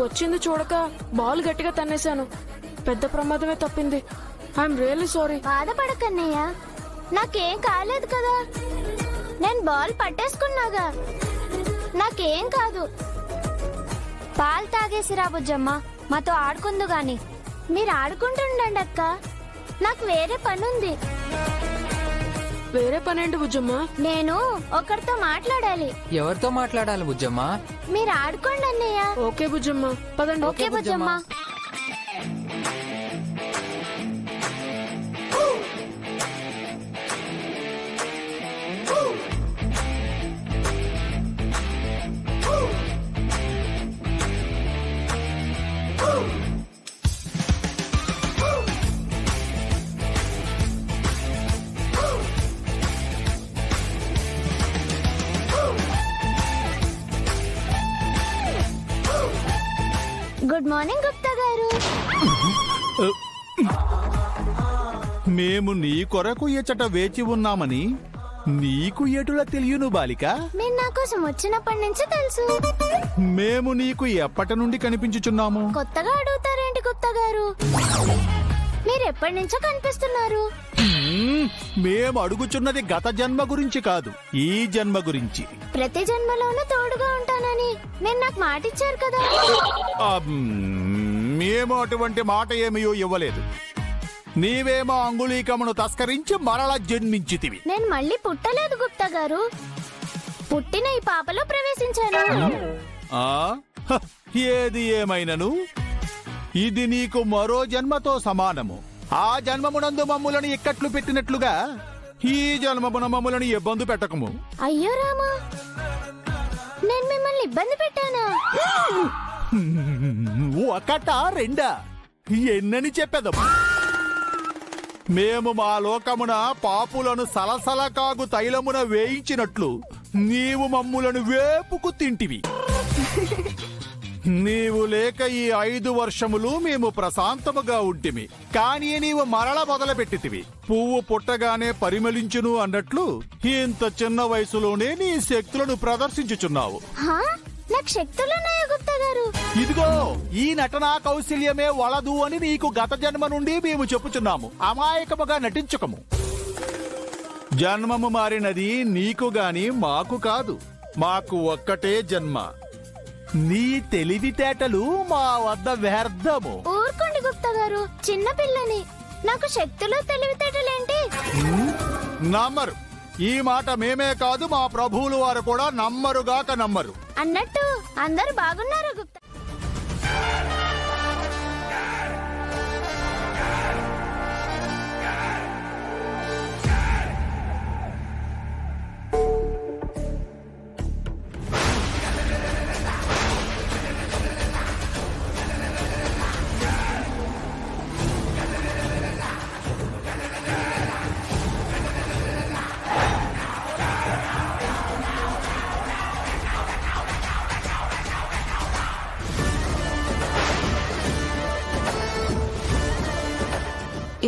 వచ్చింది చూడక బాల్ గట్టిగా తన్నేశాను. పెద్ద ప్రమాదమే తప్పింది. I'm really sorry. బాధపడకన్నయ్య, నాకేం కాలేదు కదా. నేను బాల్ పట్టేసుకున్నాగా, నాకేం కాదు. పాలు తాగేసి రా బుజ్జమ్మ, మాతో ఆడుకుందు గాని. మీరు ఆడుకుంటుండండి అక్క, నాకు వేరే పనుంది. వేరే పనేంటి బుజ్జమ్మ? నేను ఒకరితో మాట్లాడాలి. ఎవరితో మాట్లాడాలి బుజ్జమ్మ? మీరు ఆడుకోండి అన్నయ్య. ఓకే బుజ్జమ్మ, పదండి. Okay Bujjamma. Good morning Gupta గారు. మేము నీ కొరకు ఎచ్చట వేచి ఉన్నామని నీకు ఎటులా తెలియను బాలిక? మీరు నా కోసం వచ్చినప్పటి నుంచి తెలుసు. మేము నీకు ఎప్పటి నుండి కనిపించుచున్నాము? కొత్తగా అడుగుతారేంటి గుప్తా గారు? మీరు ఎప్పటి నుంచో కనిపిస్తున్నారు. మేము అడుగుచున్నది గత జన్మ గురించి కాదు, ఈ జన్మ గురించి. ప్రతి జన్మలోనూ తోడుగా ఉంటానని మీరు నాకు మాట ఇచ్చారు కదా. మేము అటువంటి మాట ఏమీ ఇవ్వలేదు. నీవేమో అంగుళీకమును తస్కరించి మరలా జన్మించితివి. నేను మళ్ళీ పుట్టలేదు గుప్తా గారు, పుట్టిన ఈ పాపలో ప్రవేశించాను. ఏది ఏమైనను ఇది నీకు మరో జన్మతో సమానము. ఆ జన్మమునందు మమ్ములను ఇక్కట్లు పెట్టినట్లుగా ఈ జన్మమున మమ్ములను ఇబ్బంది పెట్టకము. అయ్యో రామా, నేను మిమ్మల్ని ఇబ్బంది పెట్టానా? ఒకటా రెండా ఎన్నని చెప్పేదము. మేము మా లోకమున పాపులను సలసల కాగు తైలమున వేయించినట్లు నీవు మమ్ములను వేపుకు తింటివి. నీవు లేక ఈ 5 వర్షములు మేము ప్రశాంతముగా ఉంటిమి. కానీ నీవు మరల మొదలుపెట్టితివి. పువ్వు పుట్టగానే పరిమళించును అన్నట్లు ఇంత చిన్న వయసులోనే నీ శక్తులను ప్రదర్శించుచున్నావు. నాకు శక్తులున్నాయా గుప్తా గారు? ఇదిగో ఈ నటనా కౌశల్యమే వలదు అని నీకు గత జన్మ నుండి మేము చెప్పుచున్నాము. అమాయకముగా నటించకము. జన్మము మారినది నీకు గాని మాకు కాదు. మాకు ఒక్కటే జన్మ. నీ తెలివితేటలు మా వద్ద వ్యర్థము. ఊరుకోండి గుప్తా గారు, చిన్న పిల్లని. నాకు శక్తులు తెలివితేటలేంటి? నమ్మరు. ఈ మాట మేమే కాదు, మా ప్రభువులు వారు కూడా నమ్మరుగాక నమ్మరు. అన్నట్టు అందరూ బాగున్నారు గుప్తా.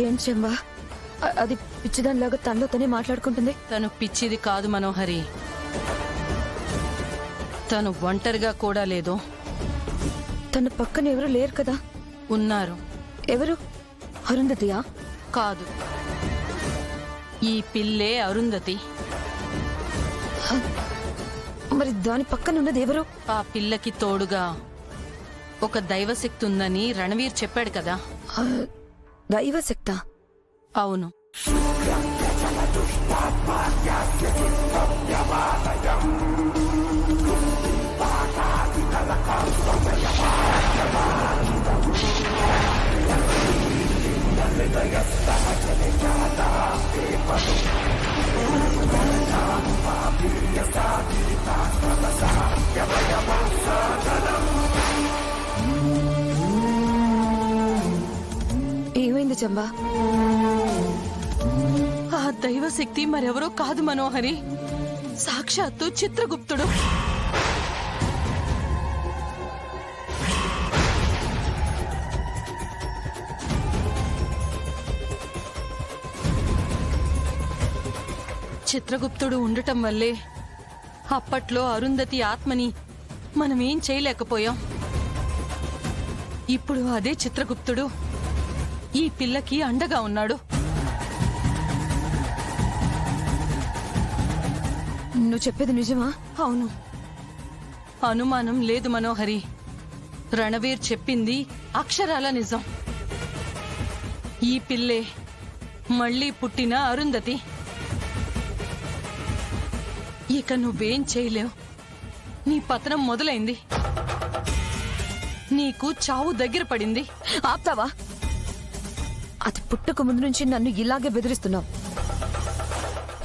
ఏం చెమ్మా, అది పిచ్చిదానిలాగా తనలో తనే మాట్లాడుకుంటుంది. తను పిచ్చిది కాదు మనోహరి, తను ఒంటరిగా కూడా లేదు. తన పక్కన ఎవరు లేరు కదా? ఉన్నారు. ఎవరు? అరుంధతియా? కాదు, ఈ పిల్లే అరుంధతి. మరి దాని పక్కన ఉన్నది ఎవరు? ఆ పిల్లకి తోడుగా ఒక దైవశక్తి ఉందని రణవీర్ చెప్పాడు కదా. దైవశక్త? అవును. ఏమైంది చంబా? ఆ దైవశక్తి మరెవరో కాదు మనోహరి, సాక్షాత్తు చిత్రగుప్తుడు. చిత్రగుప్తుడు ఉండటం వల్లే అప్పట్లో అరుంధతి ఆత్మని మనమేం చేయలేకపోయాం. ఇప్పుడు అదే చిత్రగుప్తుడు ఈ పిల్లకి అండగా ఉన్నాడు. నువ్వు చెప్పేది నిజమా? అవును, అనుమానం లేదు మనోహరి. రణవీర్ చెప్పింది అక్షరాల నిజం. ఈ పిల్లే మళ్ళీ పుట్టిన అరుంధతి. ఇక నువ్వేం చేయలేవు. నీ పతనం మొదలైంది. నీకు చావు దగ్గర పడింది. ఆప్తావా? అది పుట్టక ముందు నుంచి నన్ను ఇలాగే బెదిరిస్తున్నావు.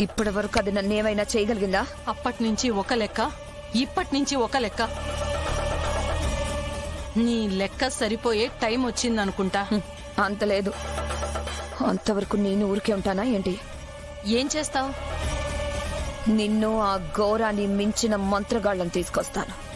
ఇప్పటి వరకు అది నన్ను ఏమైనా చేయగలిగిందా? అప్పటినుంచి ఒక లెక్క, ఇప్పటినుంచి ఒక లెక్క. నీ లెక్క సరిపోయే టైం వచ్చిందనుకుంటా. అంత లేదు. అంతవరకు నేను ఊరికే ఉంటానా ఏంటి? ఏం చేస్తావు? నిన్ను ఆ ఘోరాన్ని మించిన మంత్రగాళ్ళని తీసుకొస్తాను.